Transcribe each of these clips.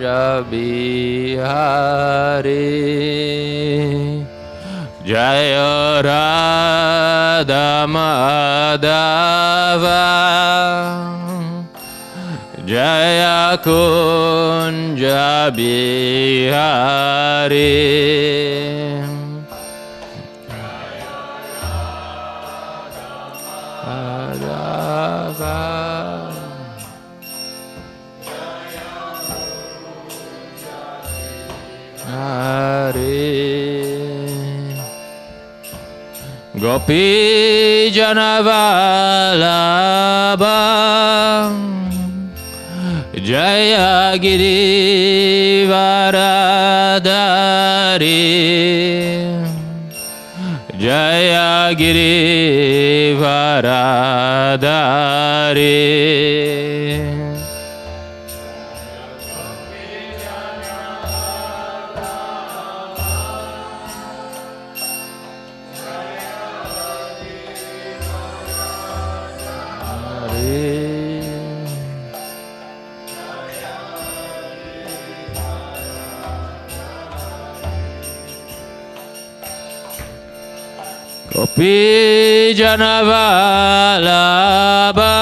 Kunja Bihari Jaya Radha Madhava Jaya Kunja Bihari Gopi Janavalabha Jaya Giri Varadari Jaya Giri Varadari Gopi Janavalabha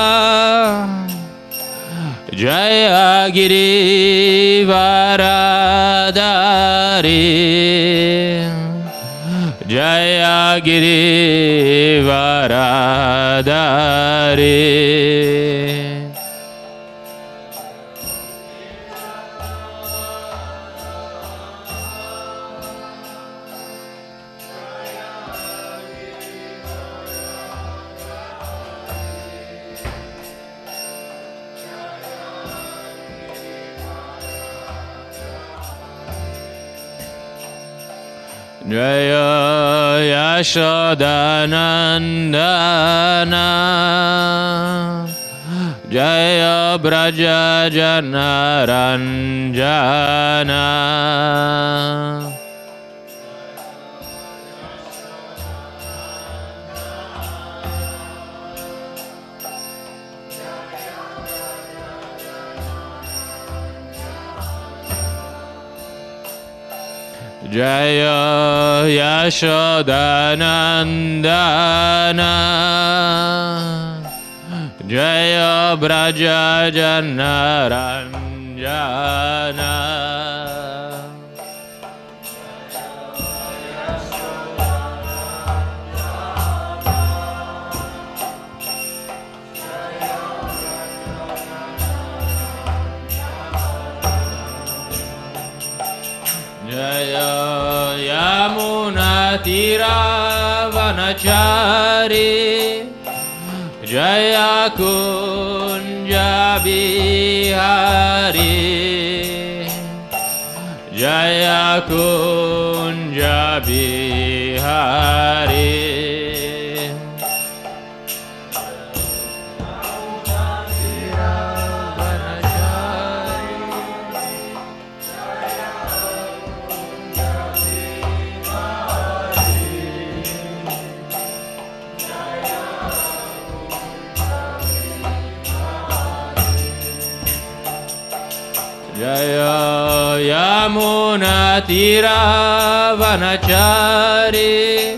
Jaya Giri Varadari Jaya Giri Varadari Jaya Yashodanandana Jaya Braja Janaranjana Jaya Yashodanandana Jaya Braja Janaranjana Jaya Yamuna Tira Vanachari Jaya Kunja Bihari Jaya Kunja Bihari Jaya Yamuna Tira Vanachari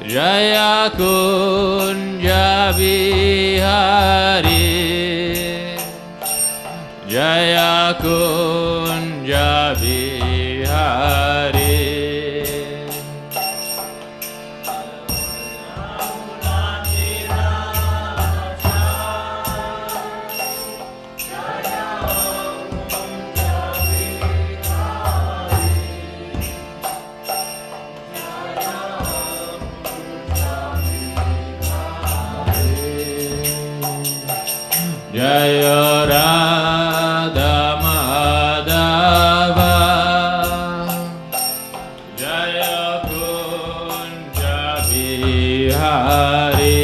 Jaya Kunja Bihari Jaya Kunja Bihari Jaya Radha Madhava Jaya Kunja Bihari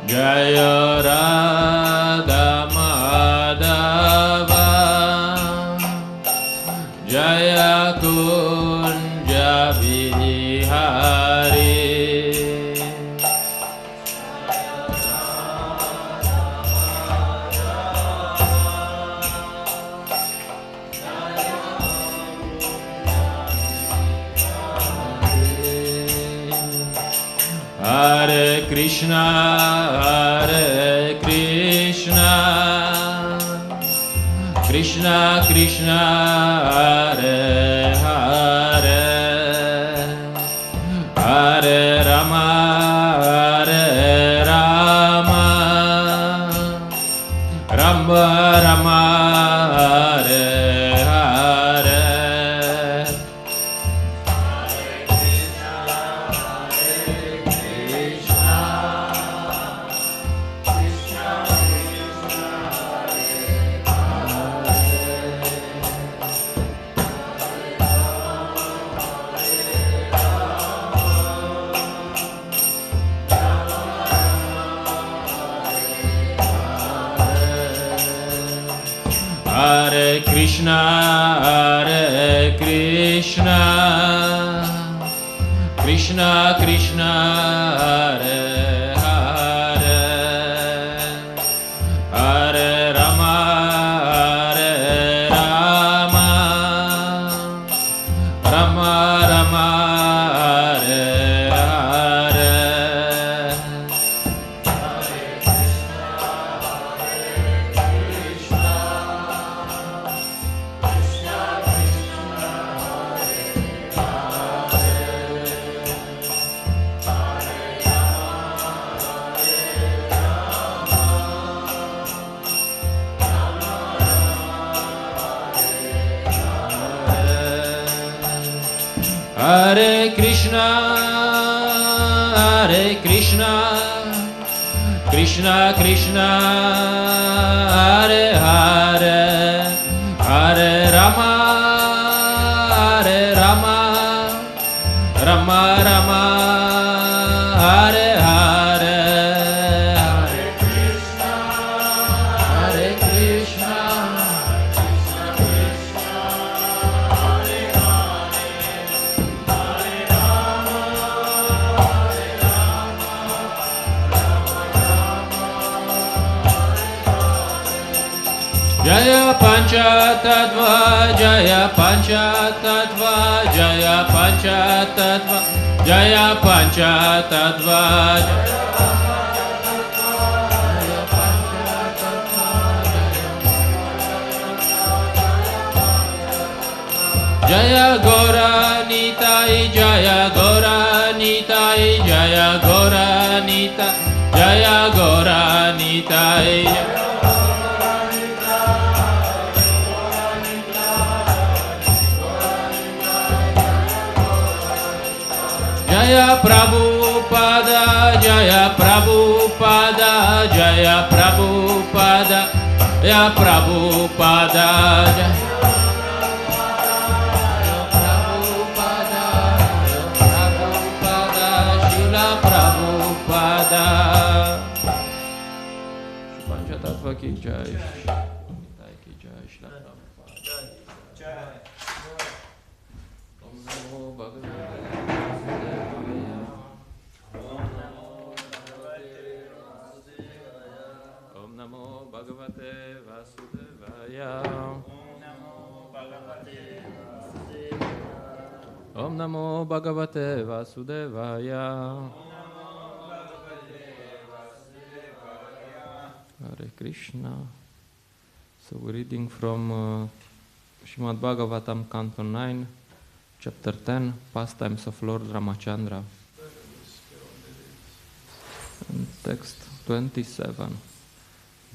Jaya Radha Madhava Jaya Kunja Vihari. Hare Krishna, Hare Krishna, Krishna Krishna, Hare Hare, hare-rama, hare-rama, Rama Rama, Hare Hare. Hare Krishna, Hare Krishna, Krishna Krishna, Hare Hare, hare-rama, hare-rama, Rama Rama, Hare Hare. Hare Krishna, Hare Krishna, Krishna Krishna, Hare Hare, hare-rama, hare-rama, Rama Rama, Hare Hare. Hare Krishna, Hare Krishna, Jaya Panchatattva, Jaya Panchatattva, Jaya Panchatattva, Jaya Panchatattva, Jaya Gauranitai, Jaya Gauranitai, Jaya Gauranitai, Jaya Gauranitai. Jaya Prabhupada, Jaya Prabhupada, Jaya Prabhupada, Jaya Prabhupada, Jaya Prabhupada, Prabhupada, Srila Prabhupada. Panchatattva ki jai, Nitai ki jai, Srila Prabhupada. Om Namo Bhagavate. Om Namo Bhagavate Vasudevaya. Om Namo Bhagavate Vasudevaya. Hare Krishna. So we're reading from Srimad Bhagavatam, Canto 9, Chapter 10, Pastimes of Lord Ramachandra. And text 27.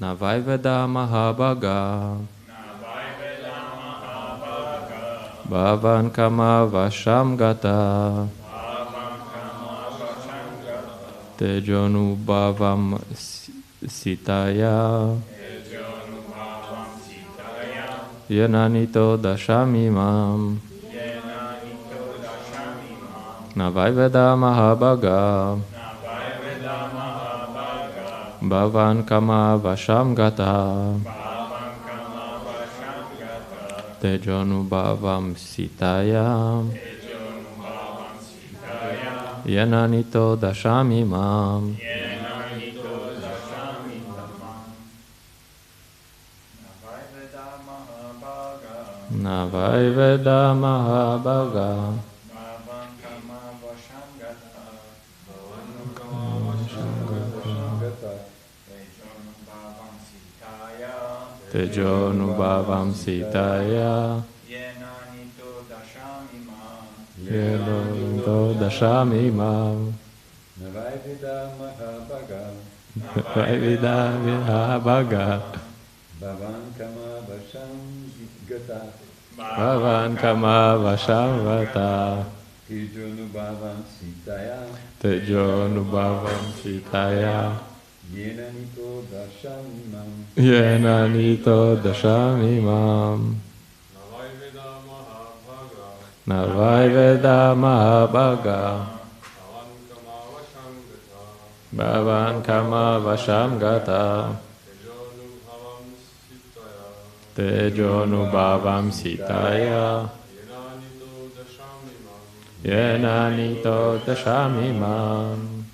Navaiveda Mahabhaga Bhavan Kama Vasham Gata Tejonu Bhavam Sitaya Yenanito Dashamimam Navaiveda Mahabhaga Bhavan Kama Vasham Gata Tejonubhavam sitaya yenanito dashamimam Navaiveda mahabhaga Tejonubhavam sitaya yenanito dashamimam Navaiveda mahabhaga Bhavan kama vashamvata Tejonubhavam sitaya yenanito dashamimam Navaiveda mahabhaga Bhavan kama vashamgata Tejonubhavam sitaya yenanito dashamimam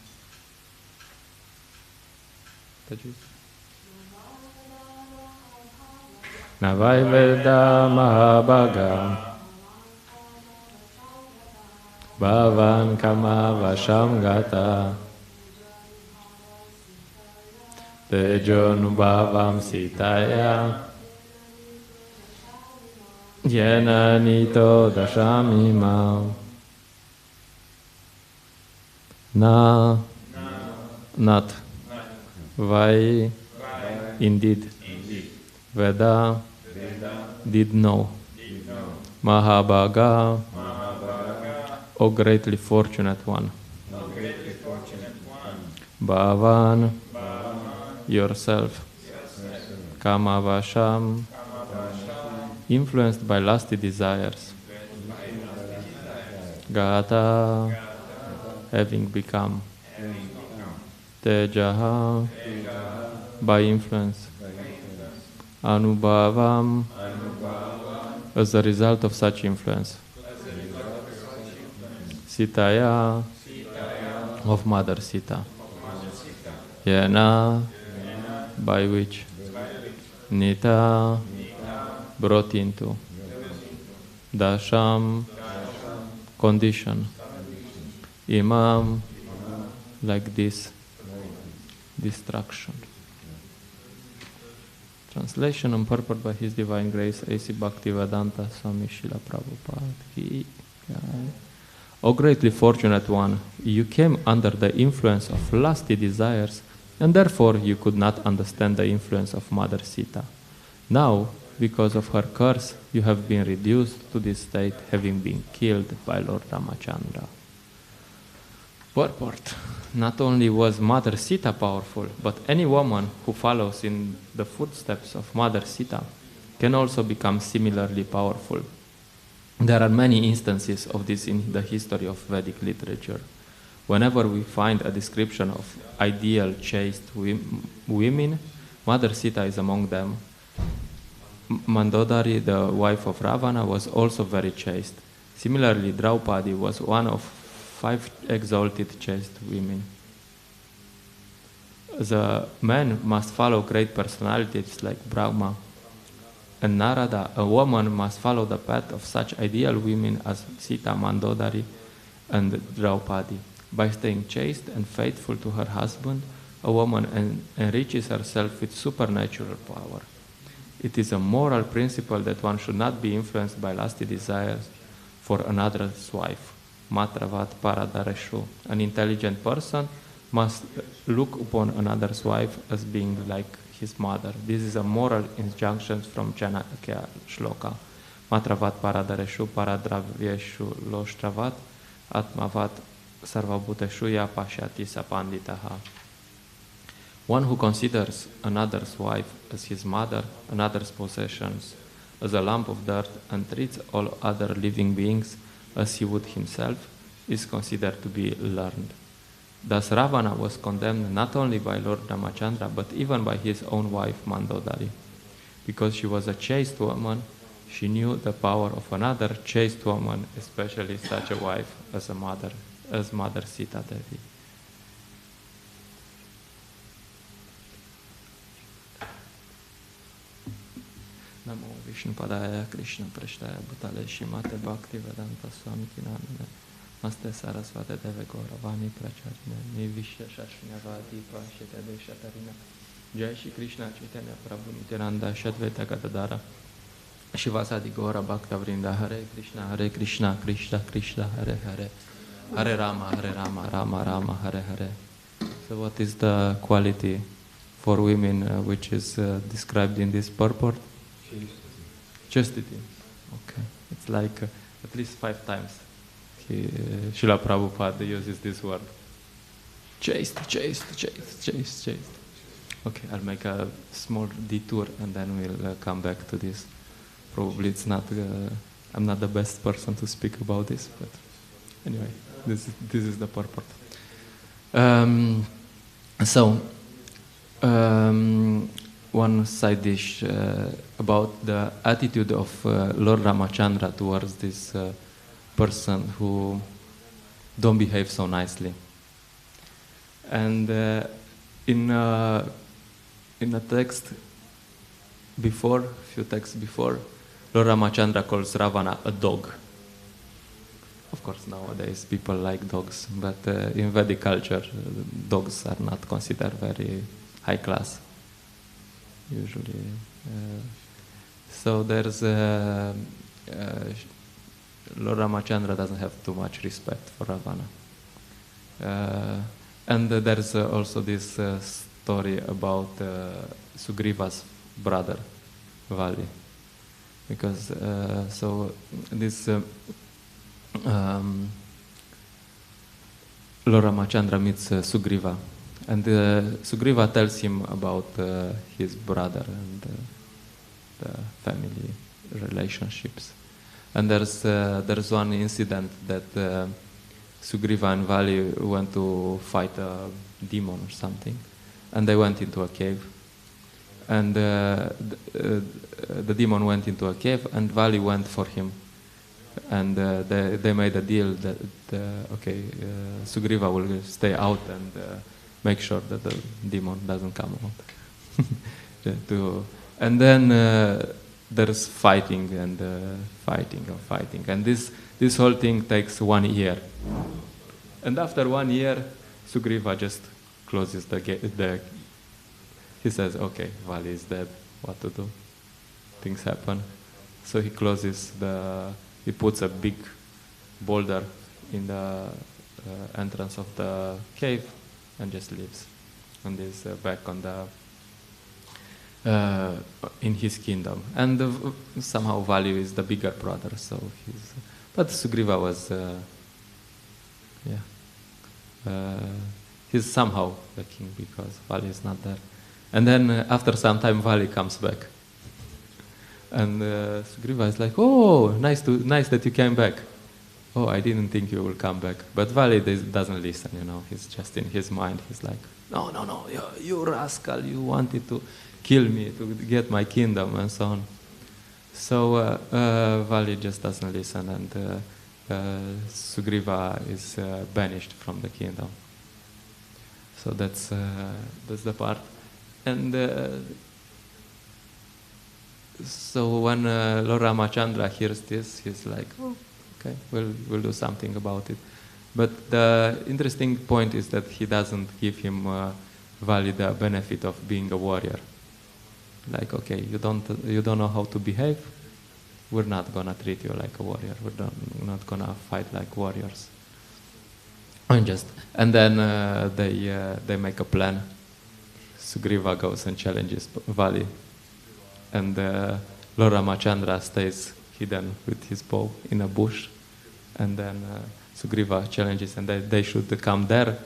Navaiveda mahabhaga Bhavan kama vashamgata Tejonubhavam sitaya yenanito dashamimam Not Why indeed Veda did know Mahabhaga O greatly fortunate one Bhavan yourself Kama Vasham influenced by lusty desires Gata having become Tejaha by influence Anubhavam as a result of such influence Sitaya of Mother Sita Yena by which Nita brought into Dasham condition Imam like this destruction. Translation and purport by His Divine Grace A.C. Bhaktivedanta Swami Srila Prabhupada Ki Jai. O greatly fortunate one, you came under the influence of lusty desires and therefore you could not understand the influence of Mother Sita. Now, because of her curse, you have been reduced to this state, having been killed by Lord Ramachandra. Purport. Not only was Mother Sita powerful, but any woman who follows in the footsteps of Mother Sita can also become similarly powerful. There are many instances of this in the history of Vedic literature. Whenever we find a description of ideal chaste women, Mother Sita is among them. Mandodari, the wife of Ravana, was also very chaste. Similarly, Draupadi was one of 5 exalted chaste women. The men must follow great personalities like Brahma and Narada. A woman must follow the path of such ideal women as Sita, Mandodari, and Draupadi. By staying chaste and faithful to her husband, a woman enriches herself with supernatural power. It is a moral principle that one should not be influenced by lusty desires for another's wife. Matravat paradareshu. An intelligent person must look upon another's wife as being like his mother. This is a moral injunction from Chanakya Shloka. Matravat paradareshu paradravyeshu loshtravat atmavat sarvabhuteshu ya pashyati sapanditaha. One who considers another's wife as his mother, another's possessions as a lump of dirt, and treats all other living beings as he would himself, is considered to be learned. Thus Ravana was condemned not only by Lord Ramachandra, but even by his own wife Mandodari. Because she was a chaste woman, She knew the power of another chaste woman, especially such a wife as Mother Sita Devi. Namo Vishnupadaya Krishna Prashtaya Bhutale Shimate Bhakti Vedanta Swami Kinamine Maste Sarasvate Deve Gauravani Pracharine Nivishya Shashnyavadi Pashite Deshatarina Jai Shri Krishna Chaitanya Prabhu Nityananda Shadvaita Gadadara Shivasadi Gaura Bhakta Vrinda Hare Krishna Krishna Krishna Hare Hare Hare-rama Hare-rama Rama Rama Hare Hare. So what is the quality for women which is described in this purport? Chastity. Okay. It's like at least 5 times Srila Prabhupada uses this word. Chaste. Okay, I'll make a small detour and then we'll come back to this. Probably it's not, I'm not the best person to speak about this, but anyway, this is the purport. One side dish about the attitude of Lord Ramachandra towards this person who don't behave so nicely. And in a text before, few texts before, Lord Ramachandra calls Ravana a dog. Of course, nowadays people like dogs, but in Vedic culture, dogs are not considered very high class. Usually, so there's Lord Ramachandra doesn't have too much respect for Ravana, and there's also this story about Sugriva's brother Vali, because this Lord Ramachandra meets Sugriva. And Sugriva tells him about his brother and the family relationships. And there's one incident that Sugriva and Vali went to fight a demon or something, and they went into a cave. And the demon went into a cave, and Vali went for him. And they made a deal that Sugriva will stay out and make sure that the demon doesn't come out. And then there's fighting and fighting. And this whole thing takes 1 year. And after 1 year, Sugriva just closes the gate. He says, okay, Vali is dead, what to do? Things happen. So he he puts a big boulder in the entrance of the cave and just leaves, and is back on in his kingdom. And somehow Vali is the bigger brother, so but Sugriva was, he's somehow the king because Vali is not there. And then after some time, Vali comes back, and Sugriva is like, "Oh, nice that you came back. Oh, I didn't think you will come back." But Vali doesn't listen, He's just in his mind. He's like, no, you rascal, you wanted to kill me to get my kingdom and so on. So Vali just doesn't listen, and Sugriva is banished from the kingdom. So that's the part. And so when Lord Ramachandra hears this, he's like, oh, okay, we'll do something about it. But the interesting point is that he doesn't give him Vali the benefit of being a warrior. Like, okay, you don't know how to behave. We're not gonna treat you like a warrior. We're not gonna fight like warriors. And then they make a plan. Sugriva goes and challenges Vali, and Lord Ramachandra stays hidden with his bow in a bush, and then Sugriva challenges, and they should come there,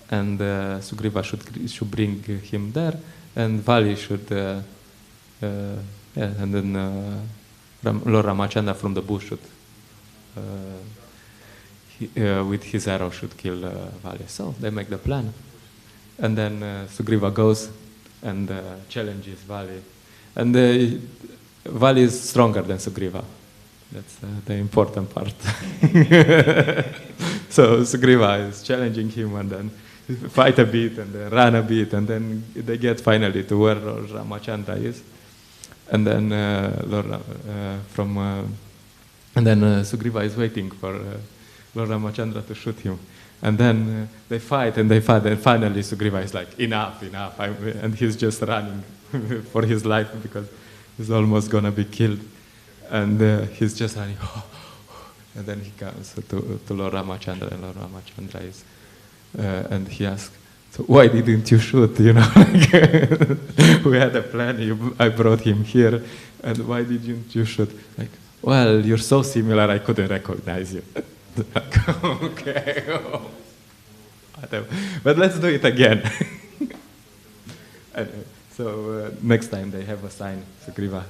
and Sugriva should bring him there, and Vali should, and then Lord Ramachandra from the bush should, with his arrow, should kill Vali. So they make the plan, and then Sugriva goes and challenges Vali, and Vali is stronger than Sugriva. That's the important part. So Sugriva is challenging him and then fight a bit and then run a bit and then they get finally to where Lord Ramachandra is. And then Sugriva is waiting for Lord Ramachandra to shoot him. And then they fight and finally Sugriva is like, enough, and he's just running for his life because he's almost gonna be killed. And he's just running, and then he comes to Lord Ramachandra, and Lord Ramachandra is, and he asks, so why didn't you shoot, we had a plan, I brought him here, and why didn't you shoot? Like, well, you're so similar, I couldn't recognize you. Okay, but let's do it again. Anyway, so next time they have a sign, Sugriva.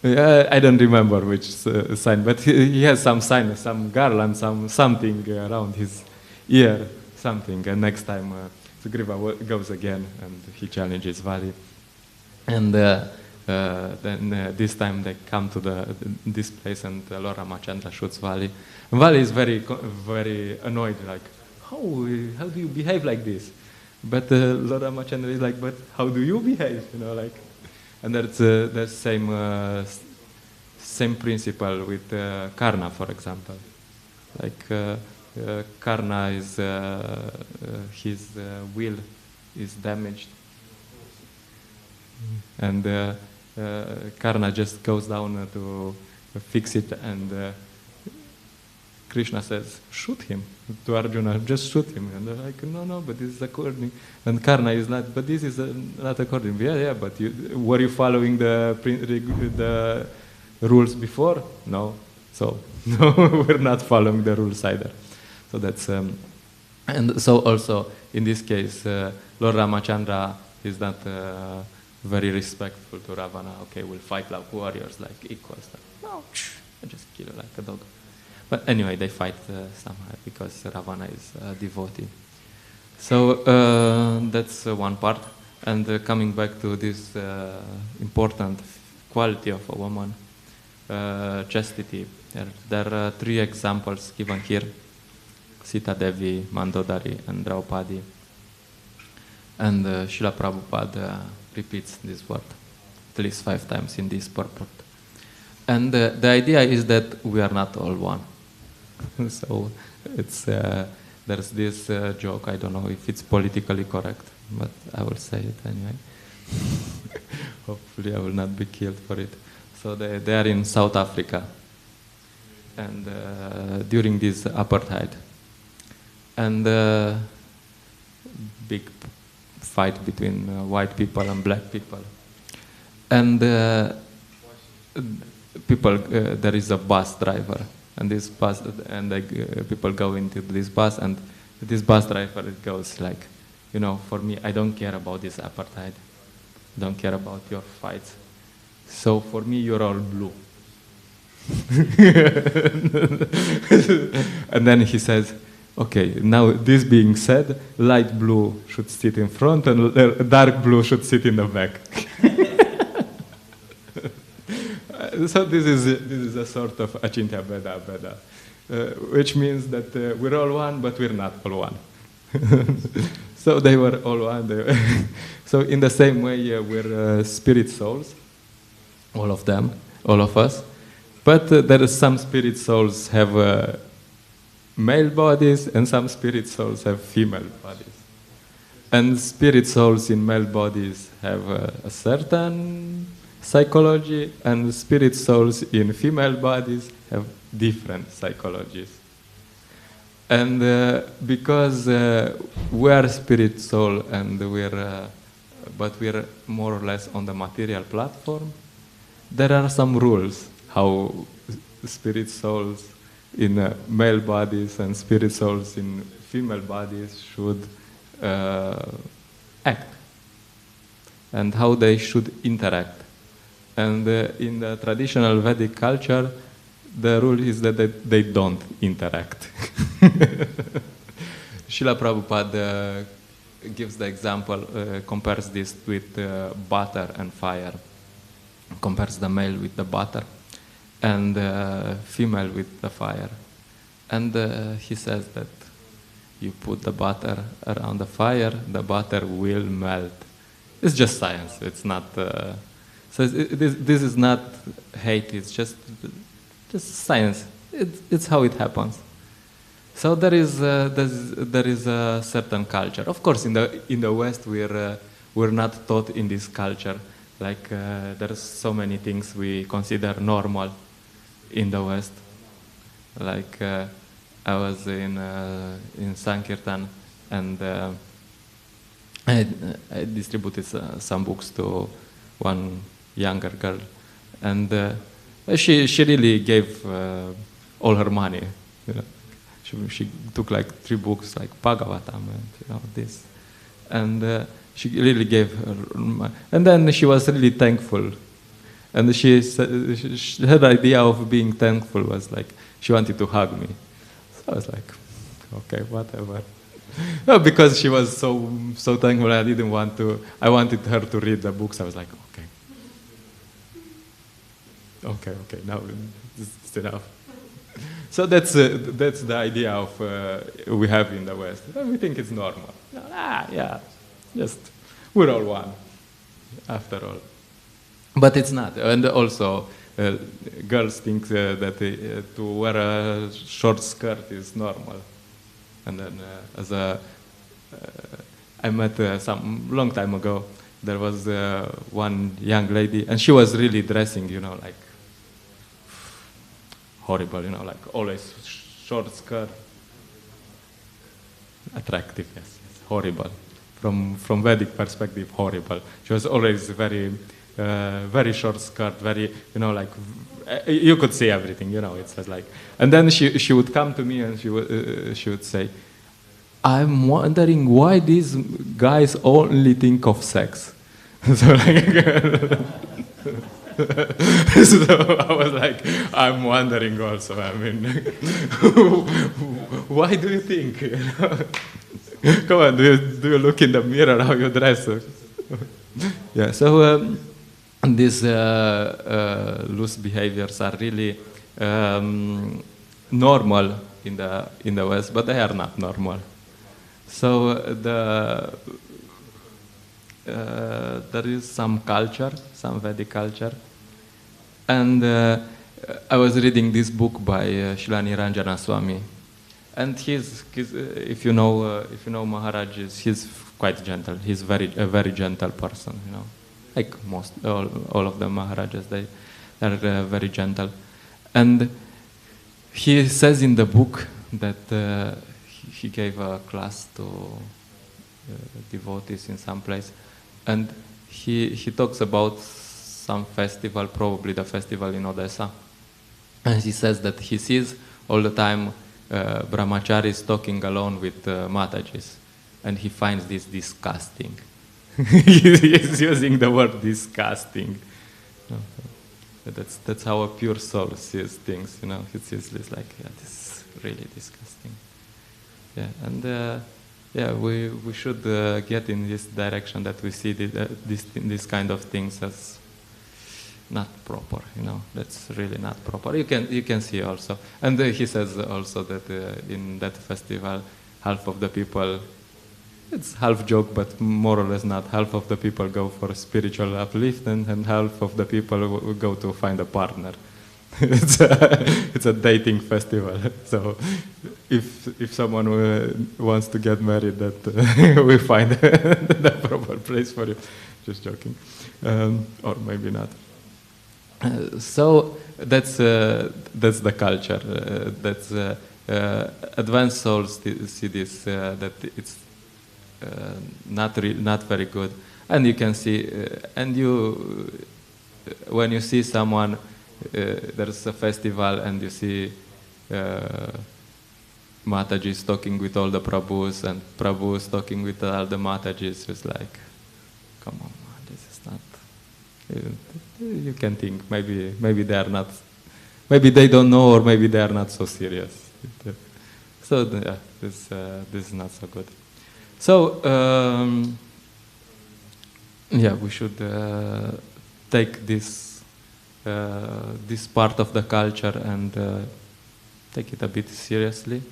I don't remember which sign, but he has some sign, some garland, something around his ear, something. And next time Sugriva goes again and he challenges Vali. And then this time they come to this place and Lord Ramachandra shoots Vali. And Vali is very, very annoyed, like, how do you behave like this? But Lord Ramachandra is like, but how do you behave? And there's the same principle with Karna, for example. Like Karna is his will is damaged, and Karna just goes down to fix it, and Krishna says, shoot him to Arjuna, just shoot him. And they're like, no, but this is according. And Karna is not, but this is not according. Yeah, but were you following the rules before? No. So, no, we're not following the rules either. So that's, and so also in this case, Lord Ramachandra is not very respectful to Ravana. Okay, we'll fight like warriors, like equals. No, I just kill you like a dog. But anyway, they fight somehow because Ravana is a devotee. So that's one part. And coming back to this important quality of a woman, chastity. There are three examples given here: Sita Devi, Mandodari, and Draupadi. And Srila Prabhupada repeats this word at least 5 times in this purport. And the idea is that we are not all one. So it's there's this joke. I don't know if it's politically correct, but I will say it anyway. Hopefully, I will not be killed for it. So they are in South Africa, and during this apartheid, and big fight between white people and black people, and people there is a bus driver. And this bus, and people go into this bus, and this bus driver goes like, for me, I don't care about this apartheid, don't care about your fights. So for me, you're all blue. And then he says, okay, now this being said, light blue should sit in front, and dark blue should sit in the back. So this is a sort of achintya bheda, which means that we're all one, but we're not all one. So they were all one. So in the same way, we're spirit souls, all of them, all of us. But there are some spirit souls have male bodies, and some spirit souls have female bodies. And spirit souls in male bodies have a certain psychology, and spirit souls in female bodies have different psychologies. And because we are spirit soul, and but we're more or less on the material platform, there are some rules how spirit souls in male bodies and spirit souls in female bodies should act, and how they should interact. And in the traditional Vedic culture, the rule is that they don't interact. Srila Prabhupada gives the example, compares this with butter and fire. Compares the male with the butter and the female with the fire. And he says that you put the butter around the fire, the butter will melt. It's just science. It's not. So this is not hate. It's just science. It's how it happens. So there is a certain culture. Of course, in the West we're not taught in this culture. Like there's so many things we consider normal in the West. Like I was in Sankirtan, and I distributed some books to one younger girl, and she really gave all her money. You know, she took like 3 books, like Bhagavatam, and this, and she really gave her money. And then she was really thankful, and she her idea of being thankful was like she wanted to hug me. So I was like, okay, whatever. No, because she was so thankful. I didn't want to. I wanted her to read the books. I was like, okay, now it's enough. So that's the idea of we have in the West. We think it's normal. Yeah, just we're all one, after all. But it's not. And also, girls think that to wear a short skirt is normal. And then, I met some long time ago. There was one young lady, and she was really dressing, like horrible, like always short skirt. Attractive, yes, horrible. From Vedic perspective, horrible. She was always very short skirt, very, like you could see everything, it says like. And then she would come to me and she would say, I'm wondering why these guys only think of sex. So like, so I was like, I'm wondering also. I mean, why do you think? Come on, do you look in the mirror how you dress? Yeah. So these loose behaviors are really normal in the West, but they are not normal. So there is some culture, some Vedic culture, and I was reading this book by Shilani Ranjana Swami, and he's if you know Maharaj, he's quite gentle. He's a very gentle person, like all of the Maharajas, they are very gentle, and he says in the book that he gave a class to devotees in some place, and he talks about some festival, probably the festival in Odessa, and he says that he sees all the time brahmacharis talking alone with matajis, and he finds this disgusting. He's using the word disgusting. That's how a pure soul sees things, He sees this like, yeah, this is really disgusting. Yeah, and we should get in this direction, that we see this kind of things as not proper. That's really not proper. You can see also, and he says also that in that festival, half of the people, it's half joke, but more or less not. Half of the people go for spiritual upliftment, and half of the people will go to find a partner. It's a dating festival. So if someone wants to get married, that we find the proper place for you. Just joking, or maybe not. So that's the culture. That's advanced souls see this, that it's not very good, and you can see, and when you see someone. There's a festival and you see Matajis talking with all the Prabhus and Prabhus talking with all the Matajis. It's like, come on, man, this is not. You can think maybe they are not, maybe they don't know, or maybe they are not so serious. So yeah, this is not so good. So, yeah, we should take this part of the culture and take it a bit seriously.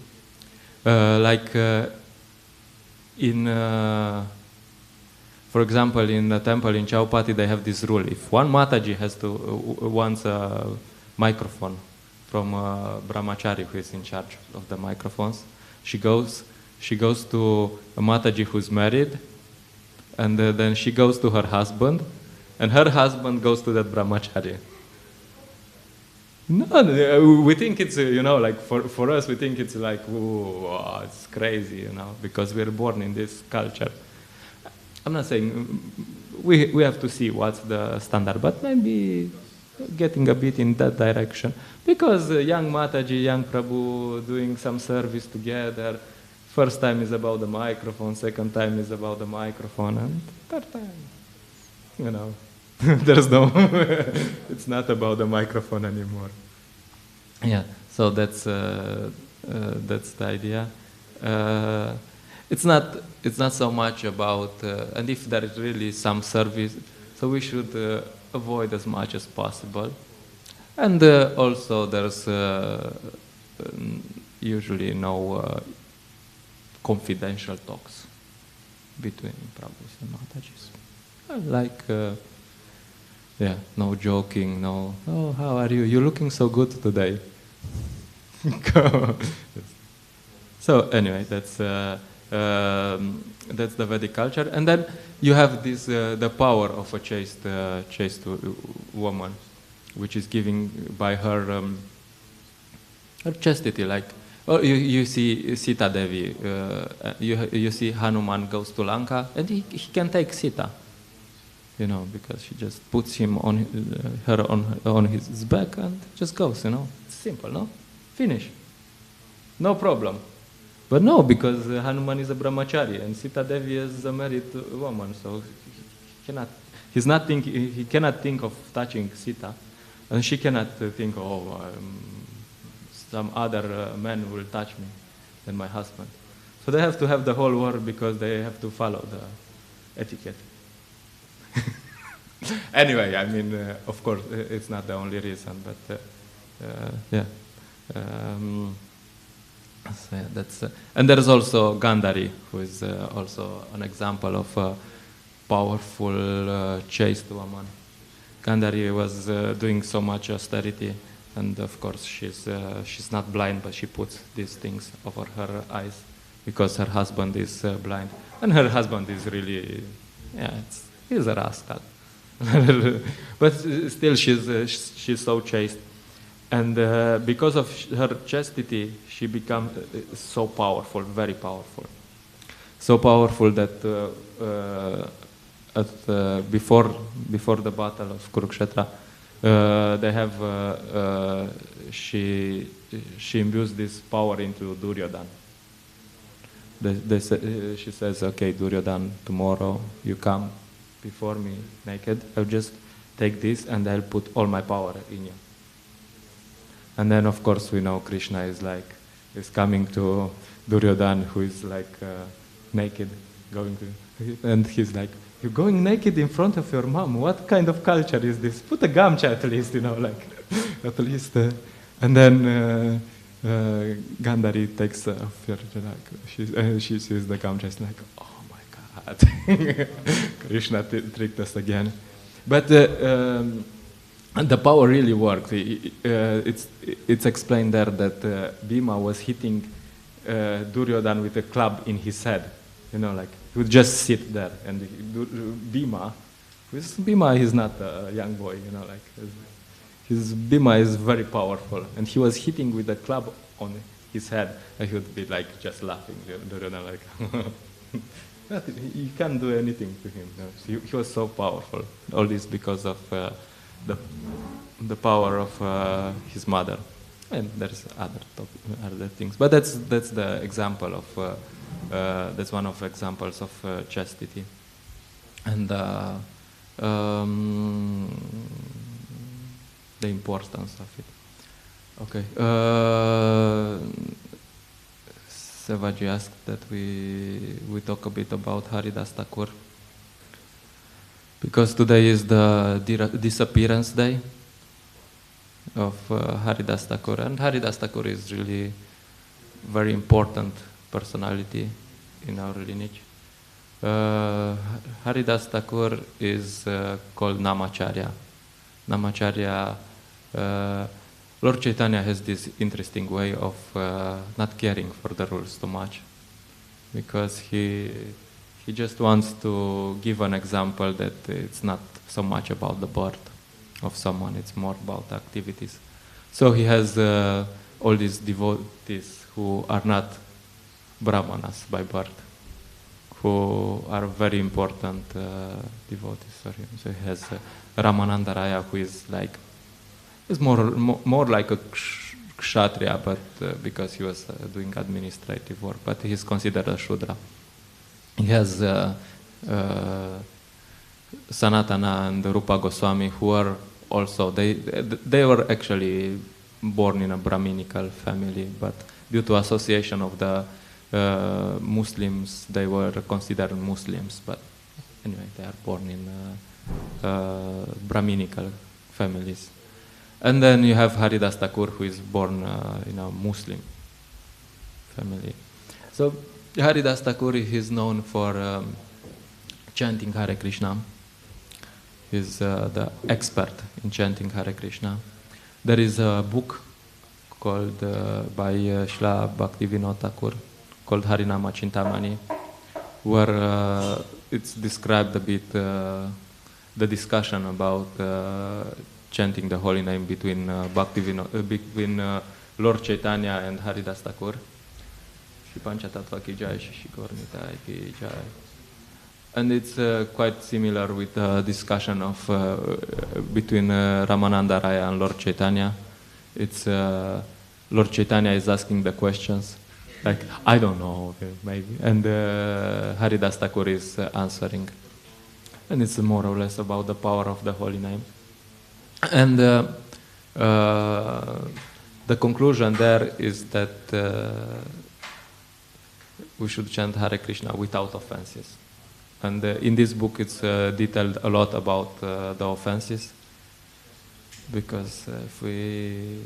For example, in the temple in Chaupati, they have this rule: if one Mataji wants a microphone from Brahmachari, who is in charge of the microphones, she goes to a Mataji who's married, and then she goes to her husband, and her husband goes to that Brahmachari. No, we think it's, like for us, we think it's like, ooh, it's crazy, because we're born in this culture. I'm not saying we have to see what's the standard, but maybe getting a bit in that direction. Because young Mataji, young Prabhu doing some service together, first time is about the microphone, second time is about the microphone, and third time, there's no, it's not about the microphone anymore. Yeah, so that's the idea. It's not so much about, and if there is really some service, so we should avoid as much as possible. And also there's usually no confidential talks between Prabhus and Matajis. No joking, no, oh, how are you? You're looking so good today. So anyway, that's the Vedic culture. And then you have this, the power of a chaste woman, which is giving by her chastity. Like, you see Sita Devi, you see Hanuman goes to Lanka, and he can take Sita, because she just puts him on his back and just goes, It's simple, no? Finish. No problem. But no, because Hanuman is a brahmachari and Sita Devi is a married woman, so he cannot think of touching Sita, and she cannot think, some other man will touch me than my husband. So they have to have the whole world because they have to follow the etiquette. Anyway, I mean, of course, it's not the only reason, but yeah. So yeah, that's and there is also Gandhari, who is also an example of a powerful, chaste woman. Gandhari was doing so much austerity, and of course she's not blind, but she puts these things over her eyes because her husband is blind, and her husband is really, he's a rascal, but still she's so chaste. And because of her chastity, she becomes so powerful, very powerful. So powerful that before the battle of Kurukshetra, they have she imbues this power into Duryodhan. She says, "Okay, Duryodhan, tomorrow you come before me naked. I'll just take this and I'll put all my power in you." And then, of course, we know Krishna is coming to Duryodhan, who is naked, and he's like, "You're going naked in front of your mom? What kind of culture is this? Put a gamcha at least, at least." And then Gandhari takes off her, she sees the gamcha, it's like, "Oh my God, Krishna tricked us again." But the power really worked. It's explained there that Bhima was hitting Duryodhan with a club in his head. He would just sit there, and Bhima is not a young boy. Bhima is very powerful, and he was hitting with a club on his head, and he would be just laughing. Duryodhan you can't do anything to him. He was so powerful. All this because of the power of his mother, and there's other things. But that's the example of that's one of examples of chastity, and the importance of it. Okay. Sevaji asked that we talk a bit about Haridas Thakur, because today is the disappearance day of Haridas Thakur, and Haridas Thakur is really very important personality in our lineage. Haridas Thakur is called Namacharya. Namacharya, Lord Chaitanya has this interesting way of not caring for the rules too much, because he just wants to give an example that it's not so much about the birth of someone, it's more about activities. So he has all these devotees who are not brahmanas by birth, who are very important devotees for him. So he has Ramananda Raya, who is like, is more like a kshatriya, but because he was doing administrative work, but he is considered a shudra. He has Sanatana and Rupa Goswami, who are also, they were actually born in a Brahminical family, but due to association of the Muslims, they were considered Muslims, but anyway, they are born in Brahminical families. And then you have Haridas Thakur, who is born in a Muslim family. So Haridas Thakur is known for chanting Hare Krishna. He's the expert in chanting Hare Krishna. There is a book called by Srila Bhaktivinoda Thakur called Harinama Chintamani, where it's described a bit the discussion about chanting the holy name between between Lord Chaitanya and Haridas Thakur. And it's quite similar with the discussion of between Ramananda Raya and Lord Chaitanya. It's Lord Chaitanya is asking the questions, like, I don't know, okay, maybe, and Haridas Thakur is answering. And it's more or less about the power of the holy name. And the conclusion there is that we should chant Hare Krishna without offenses. And in this book it's detailed a lot about the offenses, because if we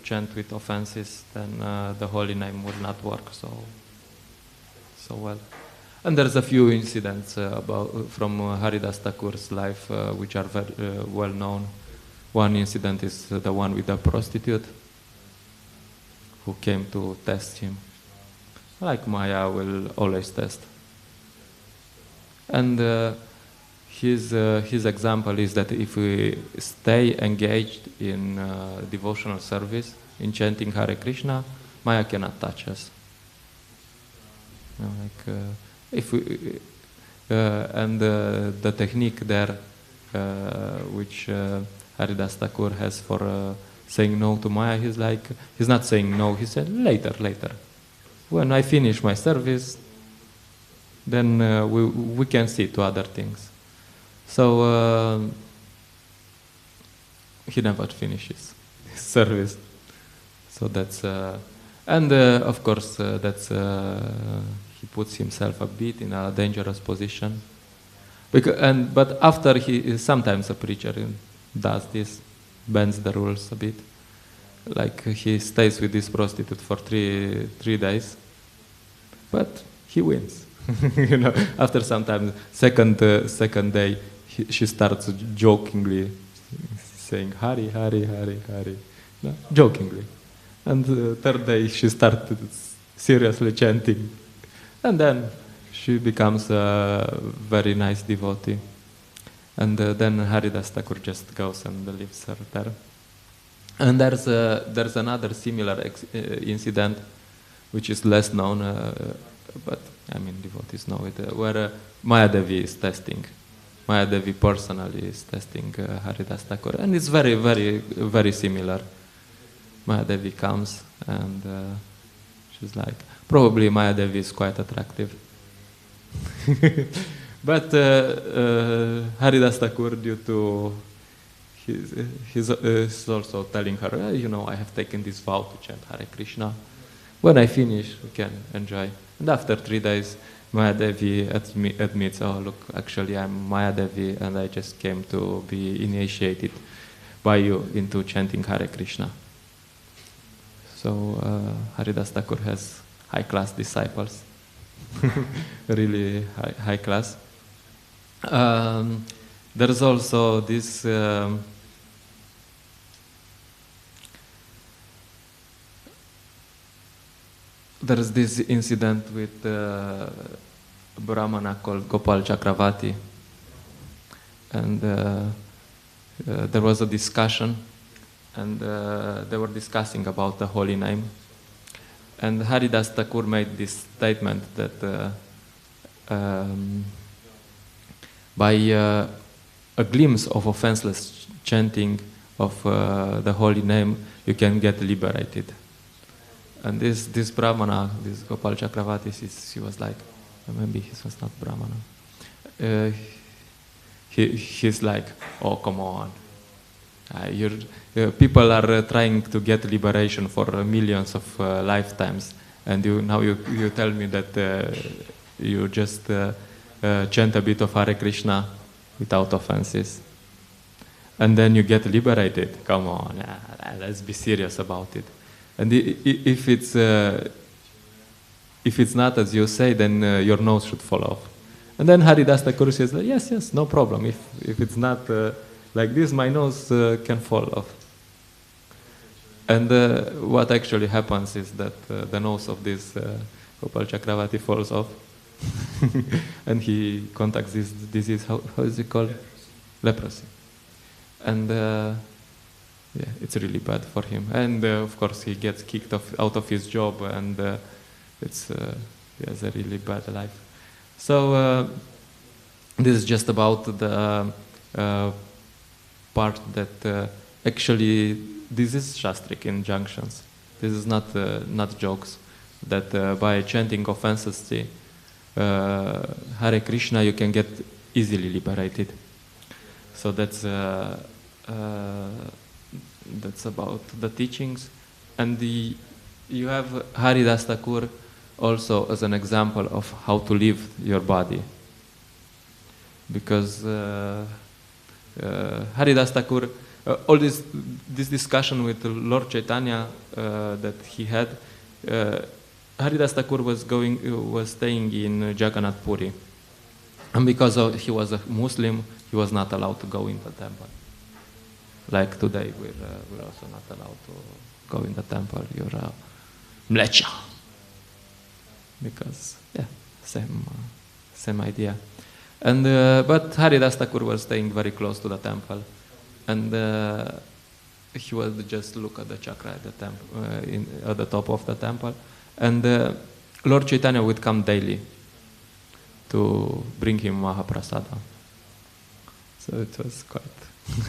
chant with offenses, then the holy name will not work so well. And there's a few incidents from Haridas Thakur's life which are very well known. One incident is the one with the prostitute who came to test him, like Maya will always test. And his example is that if we stay engaged in devotional service, in chanting Hare Krishna, Maya cannot touch us. If we, and the technique there, which Haridas Thakur has for saying no to Maya, he's not saying no, he said later. When I finish my service, then we can see to other things. So he never finishes his service. So that's, and of course that's, he puts himself a bit in a dangerous position. But after sometimes a preacher does this, bends the rules a bit. Like he stays with this prostitute for three days, but he wins. After some time, second day, she starts jokingly saying Hari, Hari, Hari, Hari, jokingly. And third day, she started seriously chanting. And then she becomes a very nice devotee. And then Haridas Thakur just goes and leaves her there. And there's another similar incident, which is less known, but I mean devotees know it, where Maya Devi is testing. Maya Devi personally is testing Haridas Thakur, and it's very, very, very similar. Maya Devi comes and she's like, probably Maya Devi is quite attractive. But Haridas Thakur, due to he's also telling her, I have taken this vow to chant Hare Krishna. when I finish, we can enjoy. And after 3 days, Mahadevi admits, oh look, actually I'm Mahadevi and I just came to be initiated by you into chanting Hare Krishna. So Haridas Thakur has high-class disciples, really high class. There's also this there's this incident with a Brahmana called Gopal Chakravarti, and there was a discussion, and they were discussing about the holy name, and Haridas Thakur made this statement that by a glimpse of offenseless chanting of the holy name, you can get liberated. And this Brahmana, this Gopal Chakravarti, he was like, maybe he was not Brahmana. He's like, oh, come on. People are trying to get liberation for millions of lifetimes, and now you tell me that you just chant a bit of Hare Krishna without offenses, and then you get liberated. Come on, let's be serious about it. And if it's not as you say, then your nose should fall off. And then Haridas Thakur says, yes, no problem. If it's not like this, my nose can fall off. And what actually happens is that the nose of this Gopal Chakravarti falls off, and he contacts this disease. How is it called? Leprosy. And yeah, it's really bad for him. And of course, he gets kicked out of his job, and he has a really bad life. So this is just about the part that actually this is shastric injunctions. This is not jokes. That by chanting offenses, Hare Krishna, you can get easily liberated. So that's about the teachings. And you have Haridas Thakur also as an example of how to live your body. Because Haridas Thakur, all this discussion with Lord Chaitanya that he had, Haridas Thakur was staying in Jagannath Puri. And because he was a Muslim, he was not allowed to go in the temple. Like today, we're also not allowed to go in the temple. You're a mlecha. Because, yeah, same idea. And but Haridas Thakur was staying very close to the temple, and he would just look at the chakra at the temple, at the top of the temple, and Lord Chaitanya would come daily to bring him Mahaprasada. So it was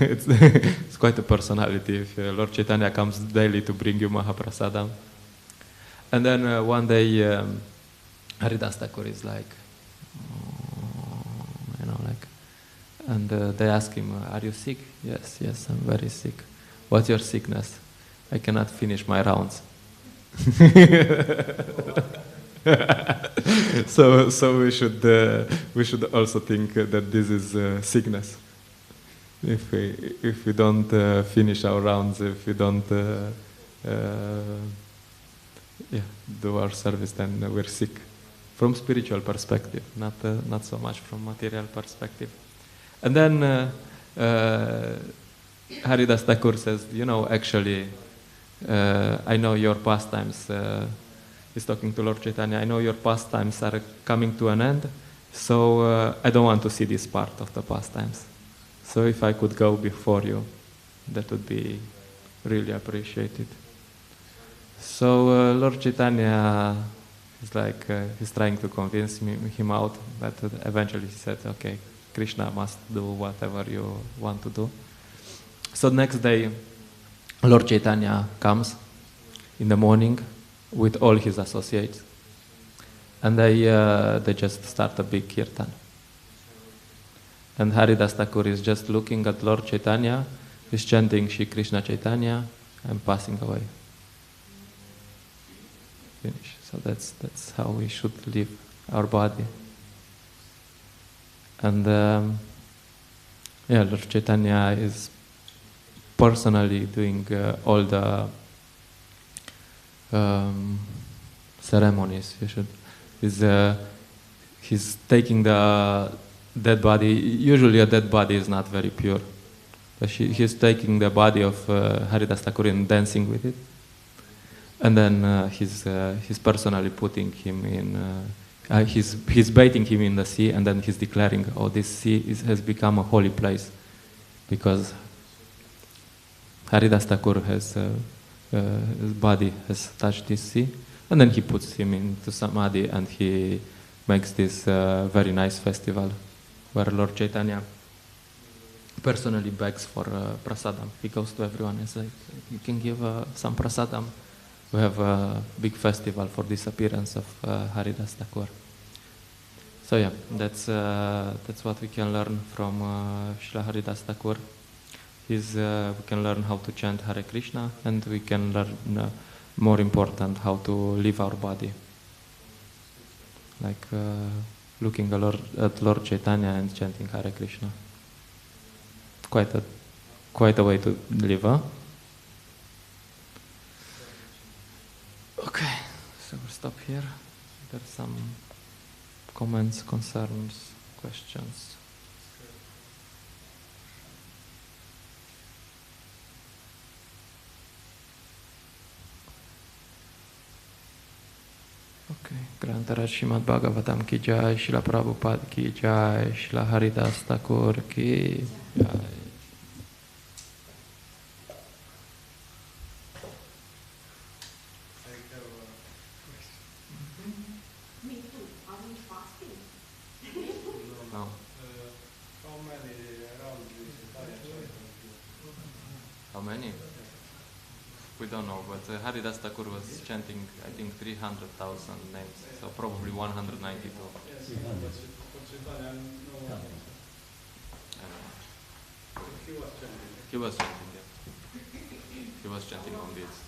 it's quite a personality if Lord Chaitanya comes daily to bring you Mahaprasada. And then one day Haridas Thakur is like, and they ask him, are you sick? Yes, I'm very sick. What's your sickness? I cannot finish my rounds. So we should also think that this is sickness. If we don't finish our rounds, if we don't do our service, then we're sick. From spiritual perspective, not so much from material perspective. And then Haridas Thakur says, actually, I know your pastimes. He's talking to Lord Chaitanya. I know your pastimes are coming to an end, so I don't want to see this part of the pastimes. So if I could go before you, that would be really appreciated. So Lord Chaitanya is like, he's trying to convince him out, but eventually he said, okay, Krishna must do whatever you want to do. So next day, Lord Chaitanya comes in the morning with all his associates, and they just start a big kirtan. And Haridas Thakur is just looking at Lord Chaitanya, he's chanting Shri Krishna Chaitanya, and passing away. finish. So that's how we should live our body. And Lord Chaitanya is personally doing all the ceremonies. He's taking the dead body. Usually a dead body is not very pure. But he's taking the body of Haridas Thakur and dancing with it. And then he's personally putting him in, he's bathing him in the sea, and then he's declaring, oh, this sea has become a holy place, because Haridas Thakur his body has touched this sea, and then he puts him into Samadhi, and he makes this very nice festival, where Lord Chaitanya personally begs for prasadam. He goes to everyone and says, you can give some prasadam. We have a big festival for disappearance of Haridas Thakur. So yeah, that's what we can learn from Srila Haridas Thakur. We can learn how to chant Hare Krishna, and we can learn, more important, how to live our body. Like looking at Lord Chaitanya and chanting Hare Krishna. Quite a way to live, huh? Okay, so we'll stop here. There's some comments, concerns, questions. Okay, Grantaraj Srimad Bhagavatam ki jai, Srila Prabhupada ki jai, Srila Haridas Thakur ki jai. How many? We don't know, but Haridas Thakur was chanting, I think, 300,000 names, so probably 192. He was chanting, yeah. He was chanting on beats.